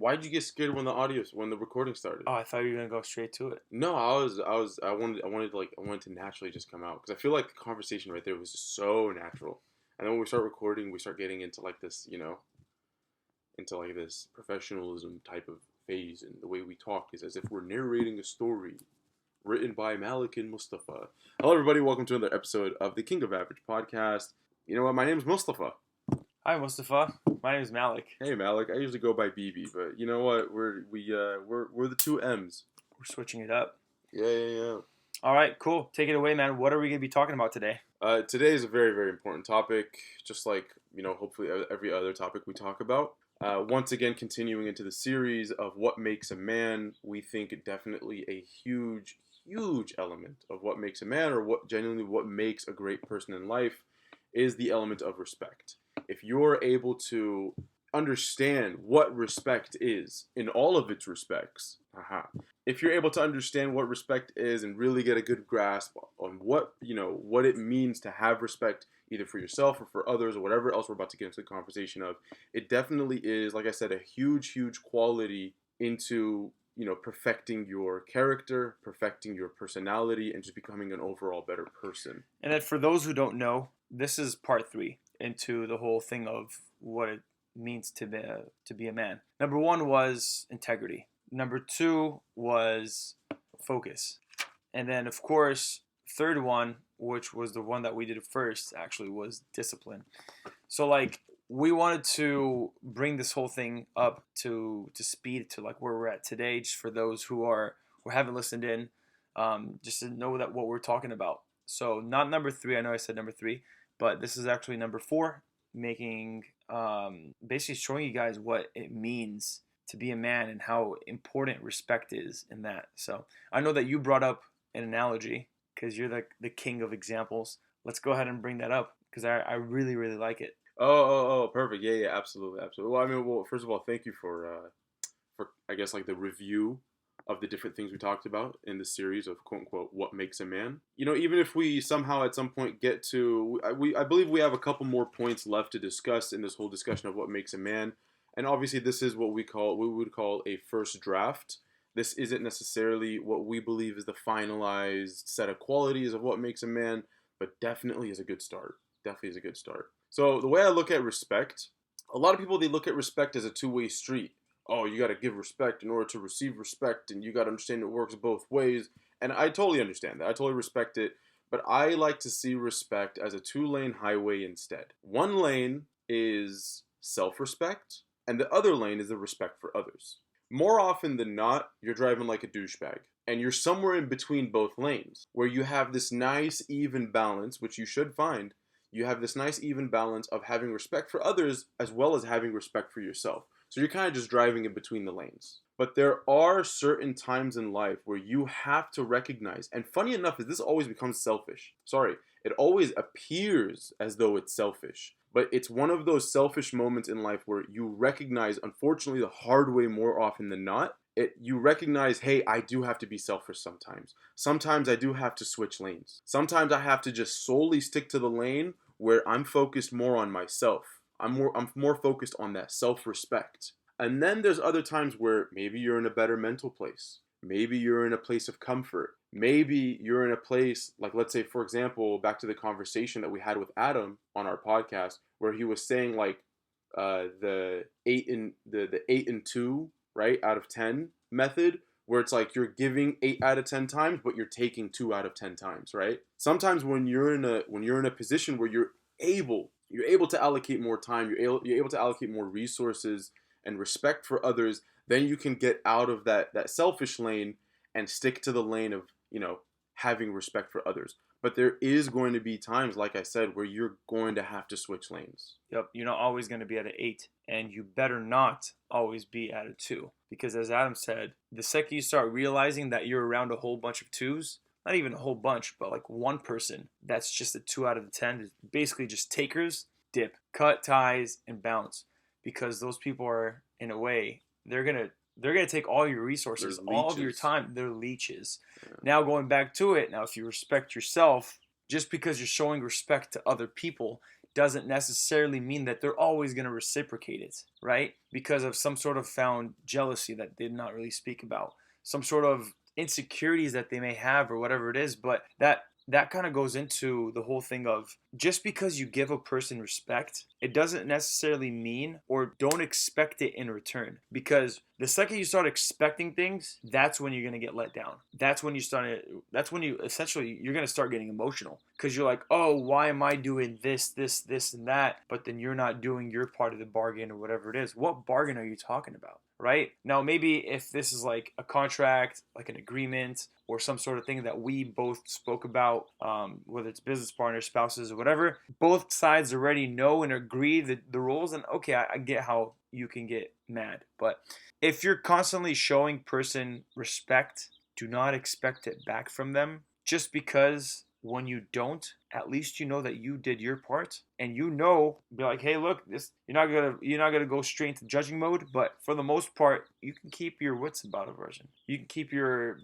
Why'd you get scared when the recording started? Oh, I thought you were gonna go straight to it. No, I wanted to naturally just come out because I feel like the conversation right there was just so natural. And then when we start recording, we start getting into like this, into like this professionalism type of phase, and the way we talk is as if we're narrating a story written by Malik and Mustafa. Hello, everybody. Welcome to another episode of the King of Average podcast. You know what? My name is Mustafa. Hi, Mustafa. My name is Malik. Hey, Malik. I usually go by BB, but you know what? We're the two M's. We're switching it up. Yeah. All right, cool. Take it away, man. What are we gonna be talking about today? Today is a very, very important topic, just like, hopefully every other topic we talk about. Once again, continuing into the series of what makes a man, we think definitely a huge, huge element of what makes a man, or what makes a great person in life, is the element of respect. If you're able to understand what respect is in all of its respects, if you're able to understand what respect is and really get a good grasp on what it means to have respect either for yourself or for others or whatever else we're about to get into the conversation of, it definitely is, like I said, a huge, huge quality into perfecting your character, perfecting your personality, and just becoming an overall better person. And then for those who don't know, this is part 3 into the whole thing of what it means to be a man. Number 1 was integrity. Number 2 was focus. And then, of course, third one, which was the one that we did first, actually, was discipline. So, we wanted to bring this whole thing up to speed to where we're at today, just for those who haven't listened in, just to know that what we're talking about. So not number 3. I know I said number 3, but this is actually number 4, making basically showing you guys what it means to be a man and how important respect is in that. So I know that you brought up an analogy because you're the king of examples. Let's go ahead and bring that up because I really, really like it. Oh, perfect. Yeah, absolutely. Well, first of all, thank you for I guess the review of the different things we talked about in the series of quote unquote what makes a man. Even if we somehow at some point get to, I believe we have a couple more points left to discuss in this whole discussion of what makes a man. And obviously, this is what we would call a first draft. This isn't necessarily what we believe is the finalized set of qualities of what makes a man, but definitely is a good start. Definitely is a good start. So the way I look at respect, a lot of people, they look at respect as a two-way street. Oh, you got to give respect in order to receive respect, and you got to understand it works both ways. And I totally understand that. I totally respect it. But I like to see respect as a 2-lane highway instead. One lane is self-respect, and the other lane is the respect for others. More often than not, you're driving like a douchebag, and you're somewhere in between both lanes, where you have this nice, even balance, which you should find. You have this nice, even balance of having respect for others as well as having respect for yourself. So you're kind of just driving in between the lanes. But there are certain times in life where you have to recognize, and funny enough, this always becomes selfish. It always appears as though it's selfish. But it's one of those selfish moments in life where you recognize, unfortunately, the hard way more often than not. You recognize, hey, I do have to be selfish sometimes. Sometimes I do have to switch lanes. Sometimes I have to just solely stick to the lane where I'm focused more on myself. I'm more focused on that self-respect. And then there's other times where maybe you're in a better mental place. Maybe you're in a place of comfort. Maybe you're in a place, let's say, for example, back to the conversation that we had with Adam on our podcast, where he was saying the 8 and 2, right, out of 10 method, where it's you're giving 8 out of 10 times, but you're taking 2 out of 10 times, right? Sometimes when you're in a position where you're able to allocate more time, you're able to allocate more resources and respect for others, then you can get out of that selfish lane and stick to the lane of having respect for others. But there is going to be times, like I said, where you're going to have to switch lanes. Yep, you're not always going to be at an 8, and you better not always be at a 2. Because as Adam said, the second you start realizing that you're around a whole bunch of 2s, not even a whole bunch, but one person that's just a 2 out of 10, basically just takers, dip, cut ties, and bounce. Because those people are, in a way, they're gonna take all your resources, all of your time. They're leeches. Yeah. Now going back to it, if you respect yourself, just because you're showing respect to other people doesn't necessarily mean that they're always going to reciprocate it, right? Because of some sort of found jealousy that they did not really speak about, some sort of insecurities that they may have or whatever it is. But that kind of goes into the whole thing of, just because you give a person respect, it doesn't necessarily mean, or don't expect it in return. Because the second you start expecting things, that's when you're going to get let down. That's when you essentially, you're going to start getting emotional, because you're like, oh, why am I doing this, and that? But then you're not doing your part of the bargain or whatever it is. What bargain are you talking about? Right? Now, maybe if this is like a contract, like an agreement, or some sort of thing that we both spoke about, whether it's business partners, spouses, or whatever, both sides already know and agree the rules, and okay, I get how you can get mad. But if you're constantly showing person respect, do not expect it back from them, just because when you don't, at least you know that you did your part, and be like, hey, look, this, you're not gonna go straight into judging mode, but for the most part, you can keep your wits about a person. You can keep your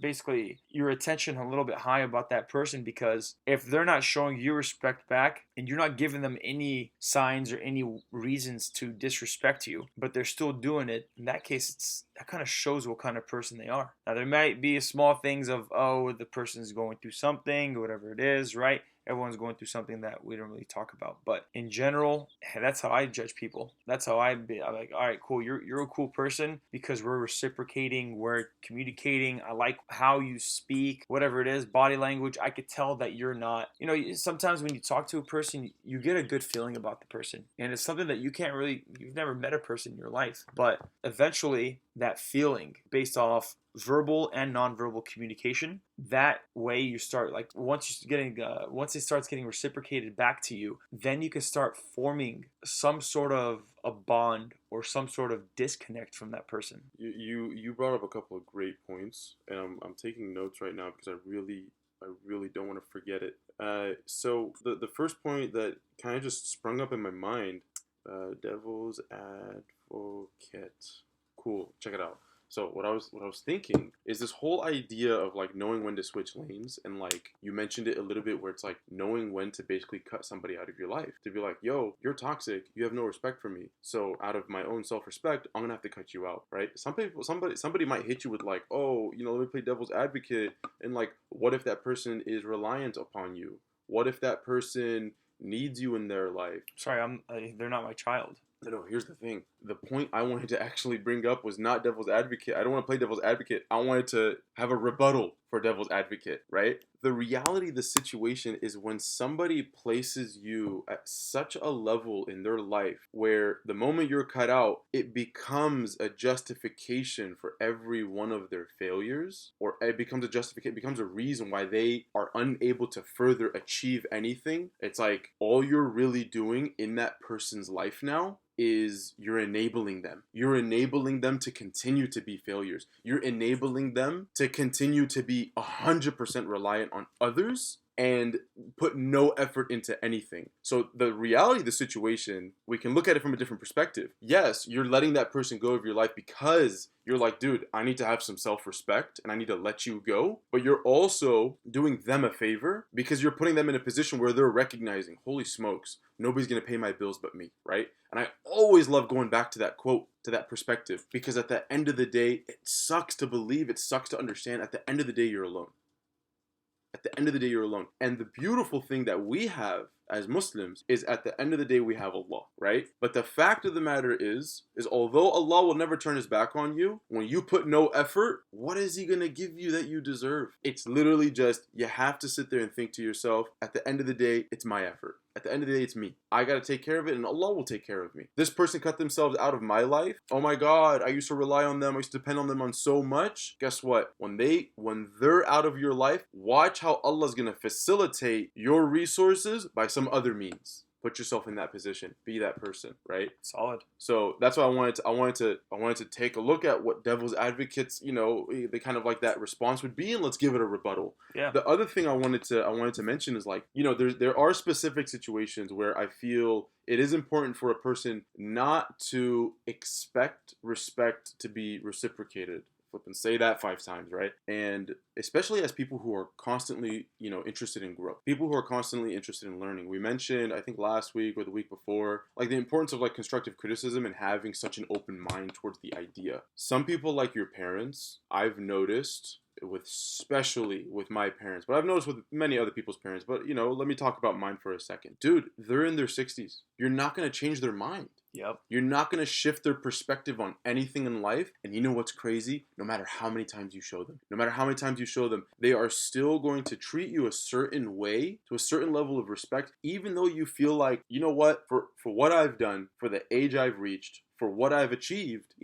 attention a little bit high about that person, because if they're not showing you respect back, and you're not giving them any signs or any reasons to disrespect you, but they're still doing it, in that case, that kind of shows what kind of person they are. Now, there might be small things of, oh, the person's going through something or whatever it is, right? Everyone's going through something that we don't really talk about. But in general, that's how I judge people. That's how I'm like, all right, cool. You're a cool person because we're reciprocating, we're communicating. I like how you speak, whatever it is, body language. I could tell that you're not, sometimes when you talk to a person, you get a good feeling about the person. And it's something that you've never met a person in your life. But eventually, that feeling based off verbal and nonverbal communication, that way you start, like, once it starts getting reciprocated back to you, then you can start forming some sort of a bond or some sort of disconnect from that person. You brought up a couple of great points, and I'm taking notes right now because I really don't want to forget it. So the first point that kind of just sprung up in my mind, devil's advocate. Cool, check it out. So what I was thinking is this whole idea of like knowing when to switch lanes, and like you mentioned it a little bit, where it's like knowing when to basically cut somebody out of your life, to be like, yo, you're toxic, you have no respect for me, so out of my own self-respect, I'm gonna have to cut you out, right? Somebody might hit you with like, oh, let me play devil's advocate, and like, what if that person is reliant upon you? What if that person needs you in their life? Sorry, they're not my child. No, here's the thing. The point I wanted to actually bring up was not devil's advocate. I don't want to play devil's advocate. I wanted to have a rebuttal for devil's advocate, right? The reality of the situation is when somebody places you at such a level in their life where the moment you're cut out, it becomes a justification for every one of their failures, or it becomes a reason why they are unable to further achieve anything. It's like all you're really doing in that person's life now is you're enabling them. You're enabling them to continue to be failures. You're enabling them to continue to be 100% reliant on others and put no effort into anything. So the reality of the situation, we can look at it from a different perspective. Yes, you're letting that person go of your life because you're like, dude, I need to have some self-respect and I need to let you go. But you're also doing them a favor because you're putting them in a position where they're recognizing, holy smokes, nobody's going to pay my bills but me, right? And I always love going back to that quote, to that perspective, because at the end of the day, it sucks to believe, it sucks to understand, at the end of the day, you're alone. At the end of the day, you're alone. And the beautiful thing that we have as Muslims is at the end of the day, we have Allah, right? But the fact of the matter is although Allah will never turn his back on you, when you put no effort, what is he going to give you that you deserve? It's literally just, you have to sit there and think to yourself, at the end of the day, it's my effort. At the end of the day, it's me. I got to take care of it, and Allah will take care of me. This person cut themselves out of my life. Oh my God, I used to rely on them. I used to depend on them on so much. Guess what? When they're out of your life, watch how Allah is going to facilitate your resources by some other means. Put yourself in that position. Be that person, right? Solid. So that's why I wanted to take a look at what devil's advocates, they kind of like that response would be, and let's give it a rebuttal. Yeah. The other thing I wanted to mention is like, there are specific situations where I feel it is important for a person not to expect respect to be reciprocated. flip and say that 5 times, right? And especially as people who are constantly, interested in growth, people who are constantly interested in learning. We mentioned, I think last week or the week before, like the importance of like constructive criticism and having such an open mind towards the idea. Some people, like your parents, I've noticed, especially with my parents, but I've noticed with many other people's parents, but let me talk about mine for a second. Dude, they're in their 60s. You're not going to change their mind. Yep. You're not going to shift their perspective on anything in life. And you know what's crazy? No matter how many times you show them, they are still going to treat you a certain way, to a certain level of respect, even though you feel like, you know what, for what I've done, for the age I've reached, for what I've achieved,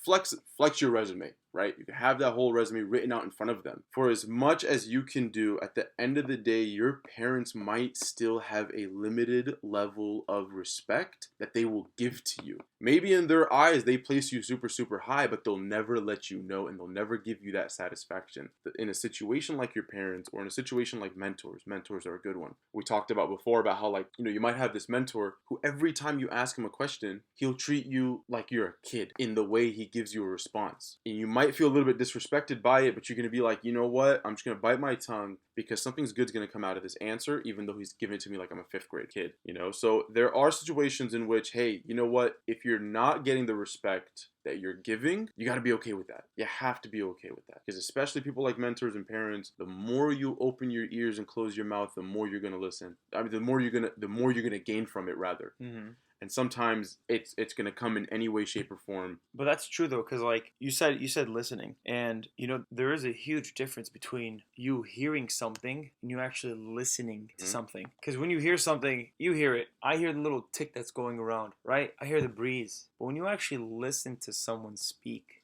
flex your resume, right? You can have that whole resume written out in front of them. For as much as you can do, at the end of the day, your parents might still have a limited level of respect that they will give to you. Maybe in their eyes, they place you super, super high, but they'll never let you know, and they'll never give you that satisfaction. In a situation like your parents, or in a situation like mentors are a good one. We talked about before about how, like, you might have this mentor who every time you ask him a question, he'll treat you like you're a kid in the way he gives you a response. And you might feel a little bit disrespected by it, but you're going to be like, you know what? I'm just going to bite my tongue because something's good's going to come out of this answer, even though he's giving it to me like I'm a fifth grade kid, So there are situations in which, hey, you know what? If you're not getting the respect that you're giving, you got to be okay with that. You have to be okay with that. Because especially people like mentors and parents, the more you open your ears and close your mouth, the more you're going to listen. I mean, the more you're going to gain from it, rather. Mm-hmm. And sometimes it's going to come in any way, shape, or form. But that's true though, because like you said listening, and there is a huge difference between you hearing something and you actually listening to something. Because when you hear something, you hear it. I hear the little tick that's going around, right? I hear the breeze. But when you actually listen to someone speak,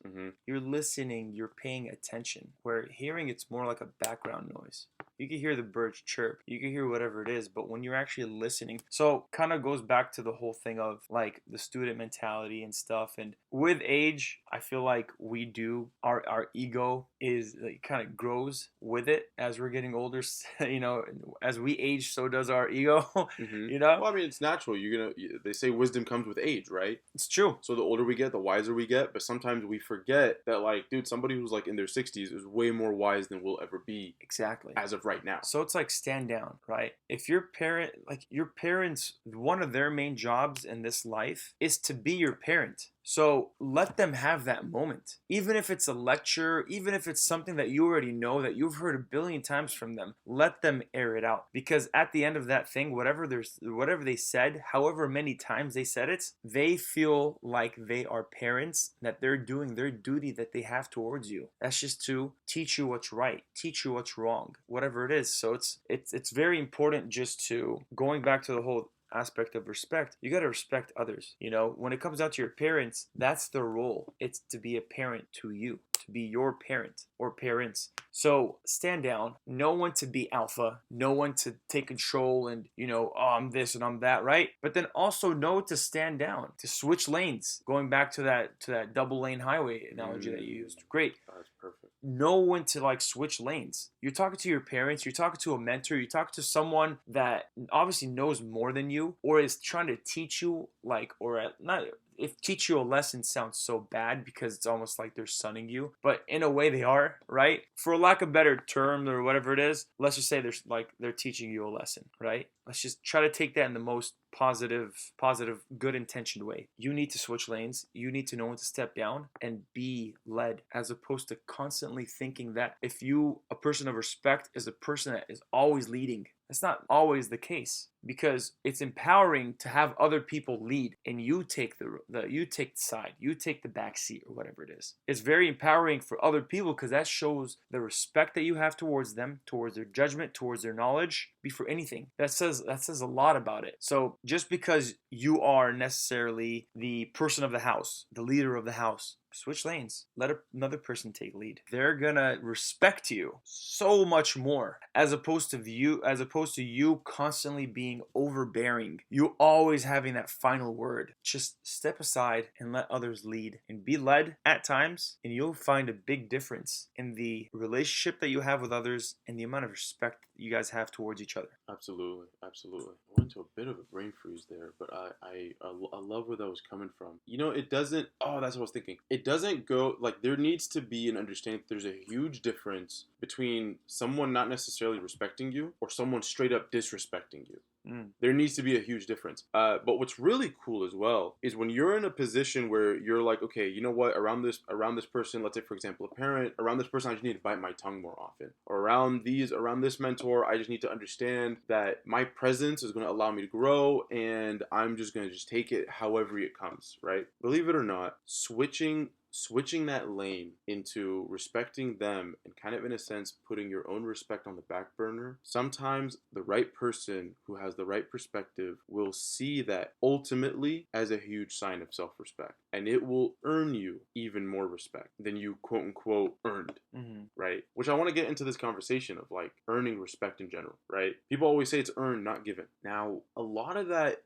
you're listening, you're paying attention. Where hearing, it's more like a background noise. You can hear the birds chirp, you can hear whatever it is, but when you're actually listening, so kind of goes back to the whole thing of like the student mentality and stuff. And with age, I feel like we do, our ego is like, kind of grows with it as we're getting older. As we age, so does our ego. Well, I mean, it's natural. They say wisdom comes with age, right? It's true. So the older we get, the wiser we get. But sometimes we forget that, like, dude, somebody who's like in their 60s is way more wise than we'll ever be. Exactly. As of right now. So it's like stand down, right? If your parents, one of their main jobs in this life is to be your parent. So let them have that moment. Even if it's a lecture, even if it's something that you already know, that you've heard a billion times from them, let them air it out. Because at the end of that thing, whatever they said, however many times they said it, they feel like they are parents, that they're doing their duty that they have towards you. That's just to teach you what's right, teach you what's wrong, whatever it is. So it's very important, just to, going back to the whole aspect of respect, you got to respect others. When it comes down to your parents, that's their role. It's to be a parent to you, to be your parent or parents. So stand down. No one to be alpha, no one to take control and, oh, I'm this and I'm that, right? But then also know to stand down, to switch lanes. Going back to that double lane highway analogy that you used. Great. That's perfect. Know when to like switch lanes. You're talking to your parents, you're talking to a mentor, you're talking to someone that obviously knows more than you, or is trying to teach you, like, if teach you a lesson sounds so bad because it's almost like they're sunning you, but in a way they are, right? For lack of a better term or whatever it is, let's just say they're teaching you a lesson, right? Let's just try to take that in the most positive, good intentioned way. You need to switch lanes. You need to know when to step down and be led, as opposed to constantly thinking that a person of respect is a person that is always leading. That's not always the case, because it's empowering to have other people lead and you take the side, you take the back seat or whatever it is. It's very empowering for other people because that shows the respect that you have towards them, towards their judgment, towards their knowledge, before anything. That says a lot about it. So just because you are necessarily the person of the house, the leader of the house, switch lanes. Let another person take lead. They're gonna respect you so much more, as opposed to you constantly being being overbearing, you always having that final word. Just step aside and let others lead and be led at times, and you'll find a big difference in the relationship that you have with others and the amount of respect that you guys have towards each other. Absolutely, absolutely. I went into a bit of a brain freeze there, but I love where that was coming from. You know, it doesn't. Oh, that's what I was thinking. It doesn't go like there needs to be an understanding that there's a huge difference between someone not necessarily respecting you or someone straight up disrespecting you. There needs to be a huge difference. But what's really cool as well is when you're in a position where you're like, okay, you know what, around this person, let's say for example a parent, around this person I just need to bite my tongue more often, or around this mentor I just need to understand that my presence is going to allow me to grow, and I'm just going to just take it however it comes, right? Believe it or not, switching that lane into respecting them and kind of in a sense putting your own respect on the back burner, sometimes the right person who has the right perspective will see that ultimately as a huge sign of self-respect, and it will earn you even more respect than you quote unquote earned. Right? Which I want to get into this conversation of like earning respect in general, right? People always say it's earned, not given. Now, a lot of that,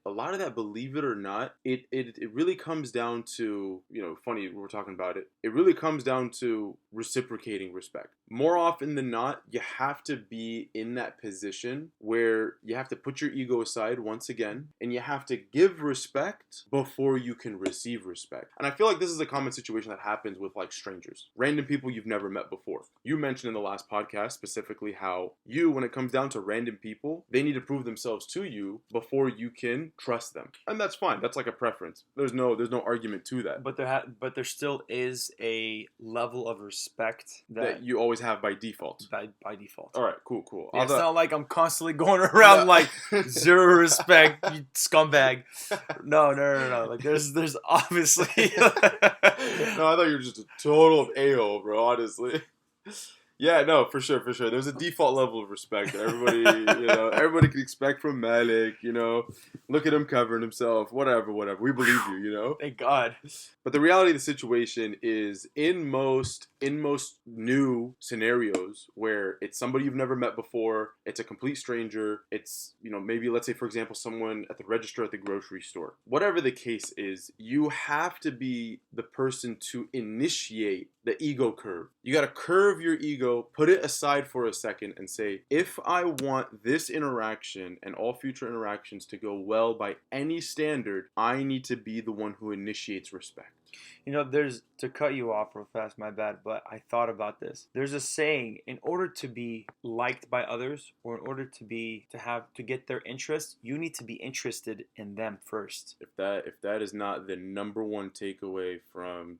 believe it or not, it really comes down to, you know, funny, we're talking about it. It really comes down to reciprocating respect. More often than not, you have to be in that position where you have to put your ego aside once again, and you have to give respect before you can receive respect. And I feel like this is a common situation that happens with like strangers, random people you've never met before. You mentioned in the last podcast specifically how when it comes down to random people, they need to prove themselves to you before you can trust them. And that's fine. That's like a preference. There's no argument to that. But there still is a level of respect that you always have by default. By default. All right, cool. Yeah, it's not like I'm constantly going around like zero respect, you scumbag. No. Like there's obviously. No, I thought you were just a total of a-hole, bro. Honestly. Yeah, no, for sure. There's a default level of respect that everybody can expect from Malik, Look at him covering himself, whatever. We believe you, Thank God. But the reality of the situation is in most new scenarios where it's somebody you've never met before, it's a complete stranger, it's, maybe let's say, for example, someone at the register at the grocery store. Whatever the case is, you have to be the person to initiate the ego curve. You got to curve your ego, put it aside for a second and say, if I want this interaction and all future interactions to go well by any standard, I need to be the one who initiates respect. There's, to cut you off real fast, my bad, but I thought about this. There's a saying, in order to be liked by others, or in order to get their interest, you need to be interested in them first. If that is not the number one takeaway from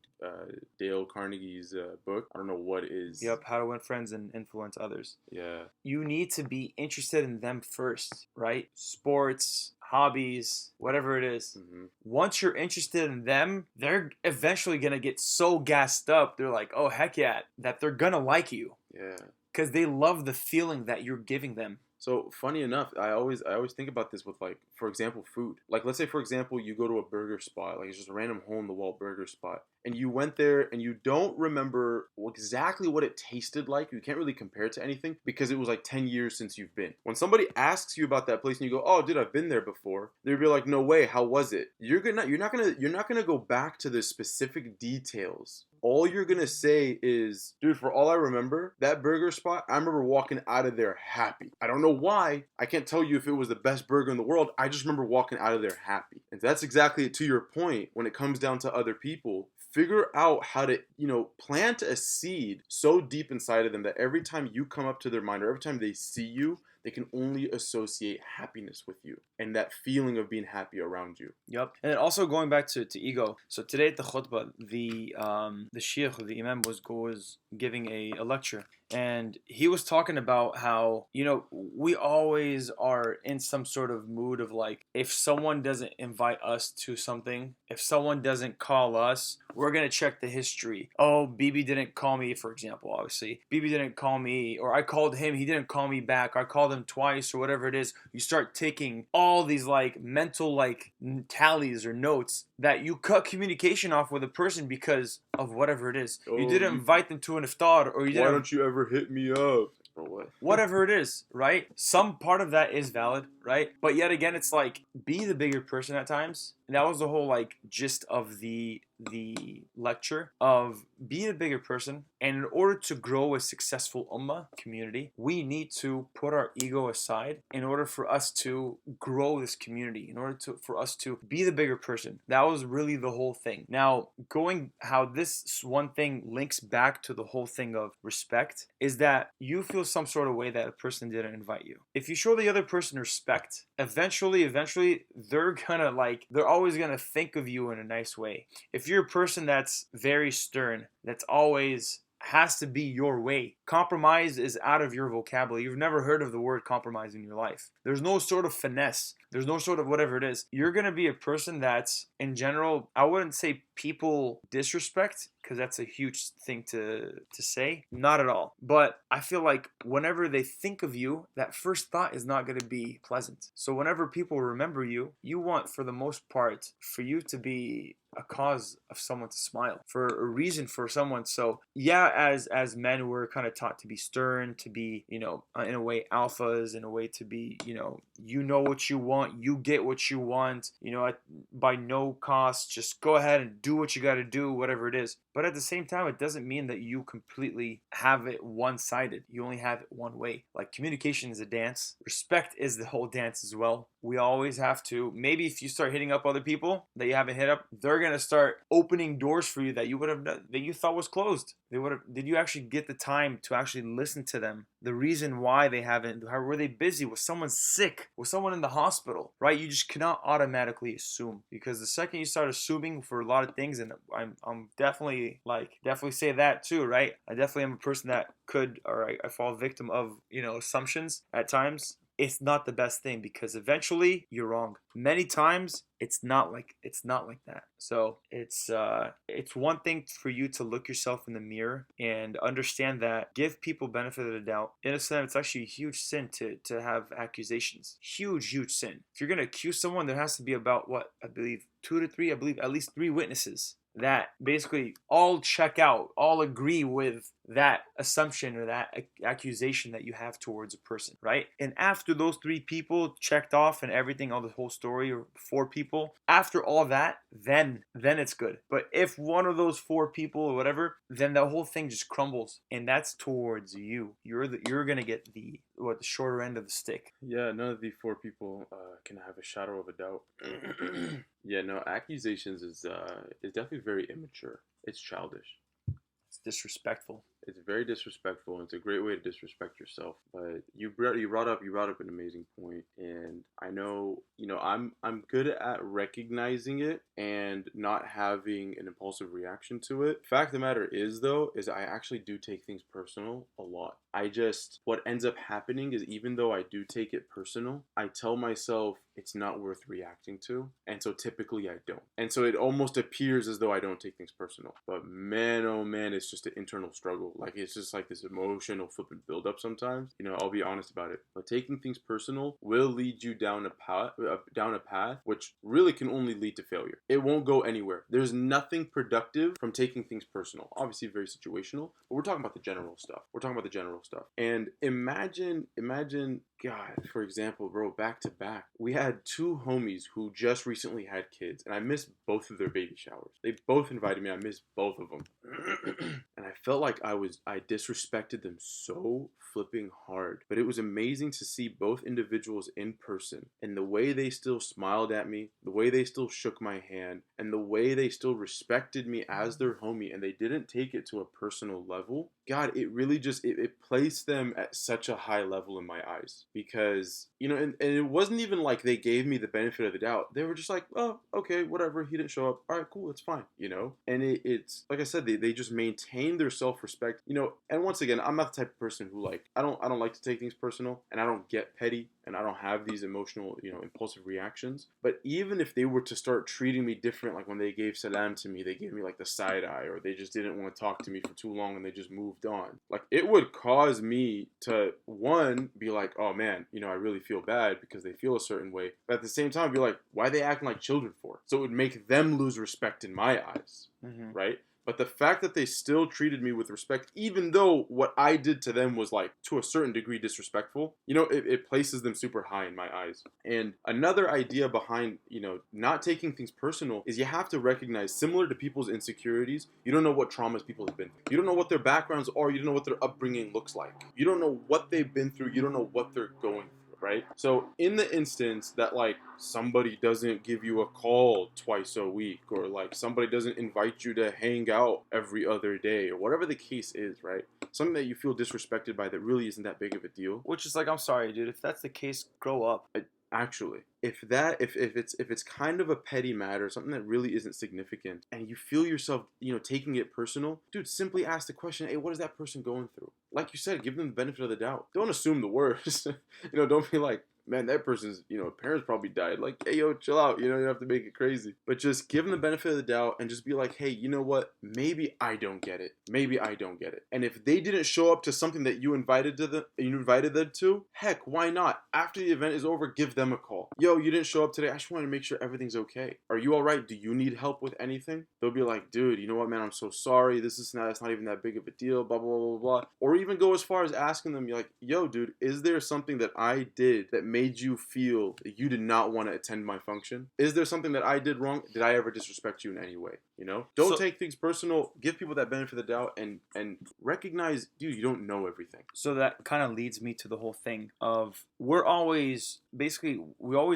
Dale Carnegie's book, I don't know what is. Yep, How to Win Friends and Influence Others. Yeah. You need to be interested in them first, right? Sports, hobbies, whatever it is. Mm-hmm. Once you're interested in them, they're eventually going to get so gassed up. They're like, oh, heck yeah, that they're going to like you. Yeah. Because they love the feeling that you're giving them. So funny enough, I always think about this with, like, for example, food. Like, let's say, for example, you go to a burger spot, like it's just a random hole-in-the-wall burger spot, and you went there and you don't remember exactly what it tasted like. You can't really compare it to anything because it was like 10 years since you've been. When somebody asks you about that place and you go, "Oh, dude, I've been there before," they'd be like, "No way, how was it?" You're not gonna go back to the specific details. All you're gonna say is, "Dude, for all I remember, that burger spot, I remember walking out of there happy. I don't know why. I can't tell you if it was the best burger in the world. I just remember walking out of there happy." And that's exactly to your point when it comes down to other people. Figure out how to, plant a seed so deep inside of them that every time you come up to their mind or every time they see you, they can only associate happiness with you and that feeling of being happy around you. Yep. And then also going back to ego. So today at the khutbah, the sheikh, the imam was giving a lecture. And he was talking about how, we always are in some sort of mood of like, if someone doesn't invite us to something, if someone doesn't call us, we're going to check the history. Oh, Bibi didn't call me, for example, obviously. Bibi didn't call me, or I called him, he didn't call me back. I called him twice, or whatever it is. You start taking all these like mental like tallies or notes that you cut communication off with a person because of whatever it is. You didn't invite them to an iftar, or you didn't. Why don't you ever hit me up? Or what? Whatever it is, right? Some part of that is valid, right? But yet again, it's like, be the bigger person at times. And that was the whole like gist of the lecture of be a bigger person. And in order to grow a successful ummah community, we need to put our ego aside in order for us to grow this community, in order for us to be the bigger person. That was really the whole thing. Now, going how this one thing links back to the whole thing of respect is that you feel some sort of way that a person didn't invite you. If you show the other person respect, eventually they're always gonna think of you in a nice way. If you're a person that's very stern, that's always has to be your way. Compromise is out of your vocabulary. You've never heard of the word compromise in your life. There's no sort of finesse. There's no sort of whatever it is. You're going to be a person that's, in general, I wouldn't say people disrespect, because that's a huge thing to say. Not at all. But I feel like whenever they think of you, that first thought is not going to be pleasant. So whenever people remember you, you want, for the most part, for you to be a cause of someone to smile, for a reason for someone. So yeah, as men, we're kind of taught to be stern, to be, in a way alphas, in a way to be, you know what you want, you get what you want, by no cost, just go ahead and do what you got to do, whatever it is. But at the same time, it doesn't mean that you completely have it one-sided. You only have it one way. Like, communication is a dance. Respect is the whole dance as well. We always have to, maybe if you start hitting up other people that you haven't hit up, they're going to start opening doors for you that you would have, that you thought was closed. Did you actually get the time to actually listen to them? The reason why they haven't, how were they busy? Was someone sick? Was someone in the hospital? Right? You just cannot automatically assume, because the second you start assuming for a lot of things, and I'm definitely say that too, right? I definitely am a person that could, or I fall victim of, assumptions at times. It's not the best thing, because eventually you're wrong. Many times it's not like that. So it's one thing for you to look yourself in the mirror and understand that, give people benefit of the doubt. In a sense, it's actually a huge sin to have accusations. Huge sin. If you're gonna accuse someone, there has to be about, what I believe, 2 to 3. I believe at least 3 witnesses that basically all check out, all agree with that assumption or that accusation that you have towards a person, right? And after those 3 people checked off and everything, all the whole story, or 4 people, after all that, then it's good. But if one of those 4 people or whatever, then the whole thing just crumbles, and that's towards you. You're gonna get the shorter end of the stick. Yeah, none of the 4 people can have a shadow of a doubt. Yeah, no, accusations is definitely very immature. It's childish. It's disrespectful. It's very disrespectful, and it's a great way to disrespect yourself. But you brought up an amazing point, and I know, I'm good at recognizing it and not having an impulsive reaction to it. Fact of the matter is, though, is I actually do take things personal a lot. What ends up happening is, even though I do take it personal, I tell myself it's not worth reacting to, and so typically I don't. And so it almost appears as though I don't take things personal. But man, oh man, it's just an internal struggle. Like, it's just like this emotional flipping buildup sometimes. I'll be honest about it. But taking things personal will lead you down a path which really can only lead to failure. It won't go anywhere. There's nothing productive from taking things personal. Obviously very situational, but we're talking about the general stuff. And imagine, God, for example, bro, back to back, we had 2 homies who just recently had kids, and I missed both of their baby showers. They both invited me. I missed both of them. And I felt like I disrespected them so flipping hard. But it was amazing to see both individuals in person, and the way they still smiled at me, the way they still shook my hand, and the way they still respected me as their homie, and they didn't take it to a personal level. God, it really just, it placed them at such a high level in my eyes. Because, and it wasn't even like they gave me the benefit of the doubt. They were just like, oh, okay, whatever, he didn't show up. All right, cool, it's fine, And it's, like I said, they just maintained their self-respect, and once again, I'm not the type of person who, like, I don't like to take things personal, and I don't get petty, and I don't have these emotional, impulsive reactions. But even if they were to start treating me different, like when they gave salam to me, they gave me like the side eye, or they just didn't want to talk to me for too long and they just moved on. Like, it would cause me to, one, be like, oh man, I really feel bad because they feel a certain way. But at the same time, be like, why are they acting like children for? So it would make them lose respect in my eyes, right? But the fact that they still treated me with respect, even though what I did to them was like to a certain degree disrespectful, it places them super high in my eyes. And another idea behind, not taking things personal is you have to recognize, similar to people's insecurities, you don't know what traumas people have been through. You don't know what their backgrounds are. You don't know what their upbringing looks like. You don't know what they've been through. You don't know what they're going through. Right? So in the instance that like somebody doesn't give you a call twice a week, or like somebody doesn't invite you to hang out every other day, or whatever the case is, right? Something that you feel disrespected by that really isn't that big of a deal. Which is like, I'm sorry, dude. If that's the case, grow up. Actually, if it's kind of a petty matter, something that really isn't significant, and you feel yourself, taking it personal, dude, simply ask the question, hey, what is that person going through? Like you said, give them the benefit of the doubt. Don't assume the worst. Don't be like, man, that person's, parents probably died. Like, hey, yo, chill out. You don't have to make it crazy. But just give them the benefit of the doubt and just be like, hey, you know what? Maybe I don't get it. Maybe I don't get it. And if they didn't show up to something that you invited them to, heck, why not? After the event is over, give them a call. Yo, you didn't show up today. I just wanted to make sure everything's okay. Are you all right? Do you need help with anything? They'll be like, dude, you know what, man? I'm so sorry. It's not even that big of a deal, blah, blah, blah, blah. Or even go as far as asking them, you're like, yo, dude, is there something that I did that made you feel that you did not want to attend my function? Is there something that I did wrong? Did I ever disrespect you in any way? Don't take things personal. Give people that benefit of the doubt and recognize, dude, you don't know everything. So that kind of leads me to the whole thing of we always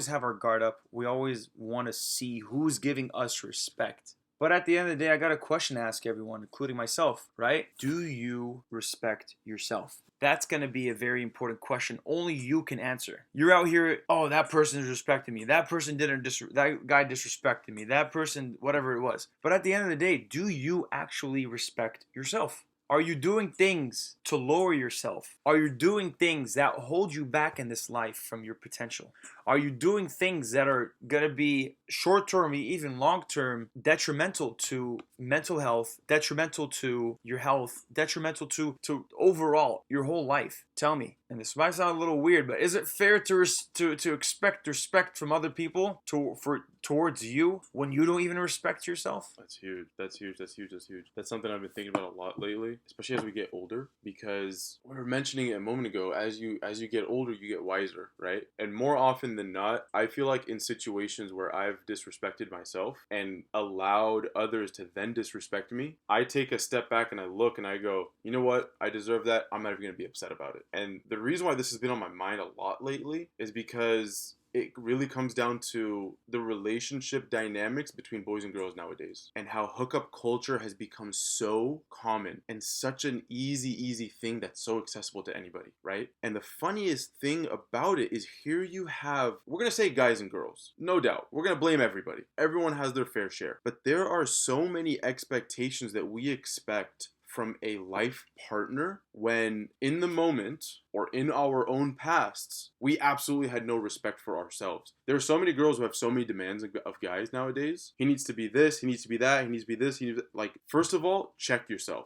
have our guard up. We always want to see who's giving us respect. But at the end of the day, I got a question to ask everyone, including myself, right? Do you respect yourself? That's going to be a very important question. Only you can answer. You're out here, oh, that person is respecting me. That person that guy disrespected me. That person, whatever it was. But at the end of the day, do you actually respect yourself? Are you doing things to lower yourself? Are you doing things that hold you back in this life from your potential? Are you doing things that are going to be short-term, even long-term, detrimental to mental health, detrimental to your health, detrimental to overall your whole life? Tell me. And this might sound a little weird, but is it fair to expect respect from other people towards you when you don't even respect yourself? That's huge. That's something I've been thinking about a lot lately, especially as we get older, because we were mentioning it a moment ago, as you get older, you get wiser, right? And more often than not, I feel like in situations where I've disrespected myself and allowed others to then disrespect me, I take a step back and I look and I go, you know what? I deserve that. I'm not even going to be upset about it. And the reason why this has been on my mind a lot lately is because it really comes down to the relationship dynamics between boys and girls nowadays, and how hookup culture has become so common and such an easy thing that's so accessible to anybody, right? And the funniest thing about it is, here you have, we're gonna say guys and girls, no doubt. We're gonna blame everybody. Everyone has their fair share. But there are so many expectations that we expect from a life partner when in the moment or in our own pasts, we absolutely had no respect for ourselves. There are so many girls who have so many demands of guys nowadays. He needs to be this, he needs to be that, he needs to be this, like, first of all, check yourself.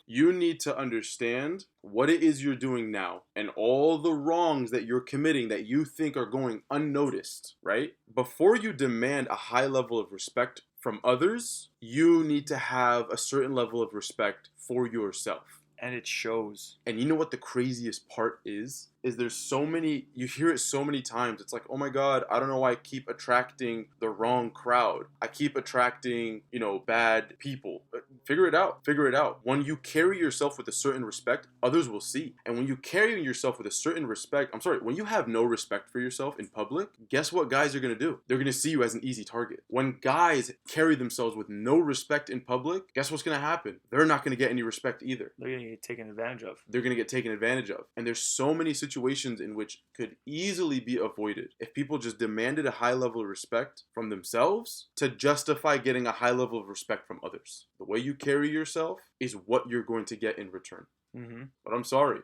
You need to understand what it is you're doing now and all the wrongs that you're committing that you think are going unnoticed, right? Before you demand a high level of respect from others, you need to have a certain level of respect for yourself. And it shows. And you know what the craziest part is? There's so many, you hear it so many times. It's like, oh my God, I don't know why I keep attracting the wrong crowd. I keep attracting, bad people. Figure it out. When you carry yourself with a certain respect, others will see. And when you carry yourself with a certain respect, when you have no respect for yourself in public, guess what guys are going to do? They're going to see you as an easy target. When guys carry themselves with no respect in public, guess what's going to happen? They're not going to get any respect either. They're going to get taken advantage of. And there's so many situations in which could easily be avoided if people just demanded a high level of respect from themselves to justify getting a high level of respect from others. The way you carry yourself is what you're going to get in return. Mm-hmm. But I'm sorry,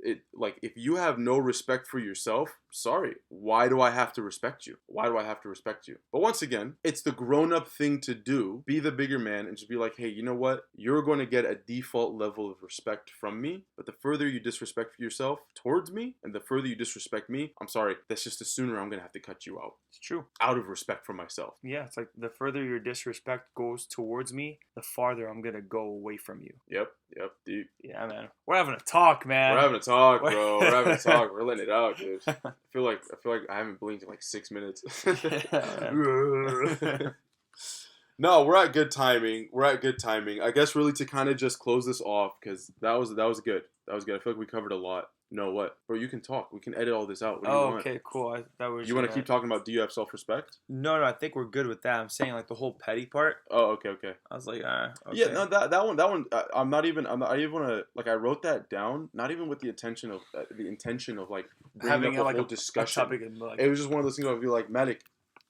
if you have no respect for yourself, sorry, why do I have to respect you? Why do I have to respect you? But once again, it's the grown-up thing to do. Be the bigger man and just be like, hey, you know what? You're going to get a default level of respect from me, but the further you disrespect yourself towards me, and the further you disrespect me, I'm sorry, that's just the sooner I'm going to have to cut you out. It's true. Out of respect for myself. Yeah, it's like the further your disrespect goes towards me, the farther I'm going to go away from you. Yep, deep. Yeah, man. We're having a talk, man. We're having a talk, bro. We're having a talk. We're letting it out, dude. I feel like I haven't blinked in like 6 minutes. No, we're at good timing. I guess really to kind of just close this off, because that was good. I feel like we covered a lot. You know what, bro? You can talk. We can edit all this out. What do you want? Okay, cool. You want to keep talking about? Do you have self-respect? No, I think we're good with that. I'm saying like the whole petty part. Oh, okay. I was like, okay. Yeah, no, that one. I'm not even gonna like. I wrote that down, not even with the intention of like Having up like a whole discussion. Topic and, like, it was just one of those things. I'd be like, Medic,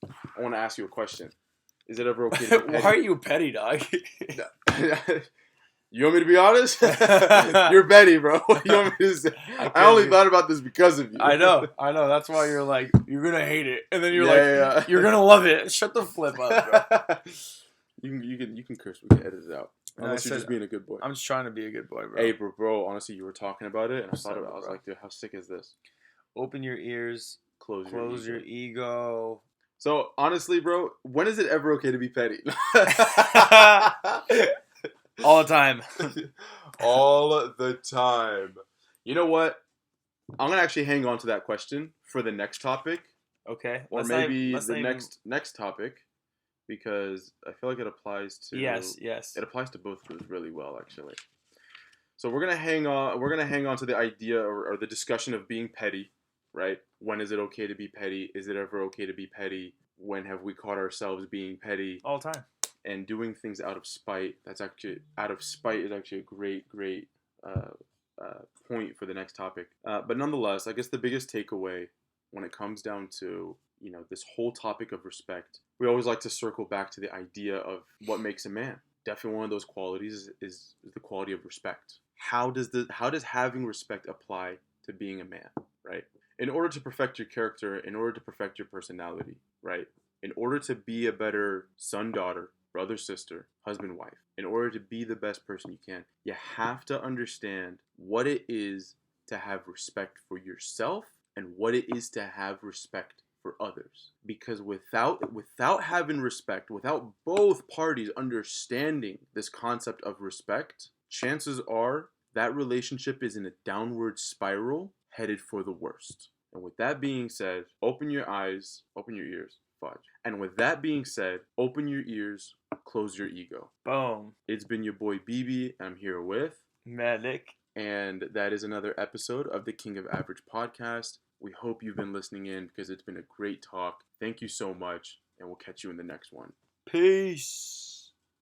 I want to ask you a question. Is it ever okay to be petty? Why are you petty, dog? You want me to be honest? You're petty, bro. You want me to say? I only thought about this because of you. I know. That's why you're like, you're gonna hate it, and then you're you're gonna love it. Shut the flip up, bro. You can curse. We can edit it out. Unless you're just being a good boy. I'm just trying to be a good boy, bro. Hey, bro. Honestly, you were talking about it, and I thought about it. I was like, dude, how sick is this? Open your ears. Close your ego. So honestly, bro, when is it ever okay to be petty? All the time. All the time. You know what? I'm gonna actually hang on to that question for the next topic. Okay. Or maybe the next topic, because I feel like it applies to yes. It applies to both groups really well, actually. So we're gonna hang on to the idea or the discussion of being petty, right? When is it okay to be petty? Is it ever okay to be petty? When have we caught ourselves being petty? All the time. And doing things out of spite. Is actually a great point for the next topic. But nonetheless, I guess the biggest takeaway when it comes down to this whole topic of respect, we always like to circle back to the idea of what makes a man. Definitely one of those qualities is the quality of respect. How does having respect apply to being a man, right? In order to perfect your character, in order to perfect your personality, right? In order to be a better son, daughter, brother, sister, husband, wife, in order to be the best person you can, you have to understand what it is to have respect for yourself and what it is to have respect for others. Because without having respect, without both parties understanding this concept of respect, chances are that relationship is in a downward spiral headed for the worst. And with that being said, open your eyes, open your ears. And with that being said, open your ears, close your ego. Boom. It's been your boy BB, and I'm here with Medic. And that is another episode of the King of Average podcast. We hope you've been listening in because it's been a great talk. Thank you so much, and we'll catch you in the next one. Peace.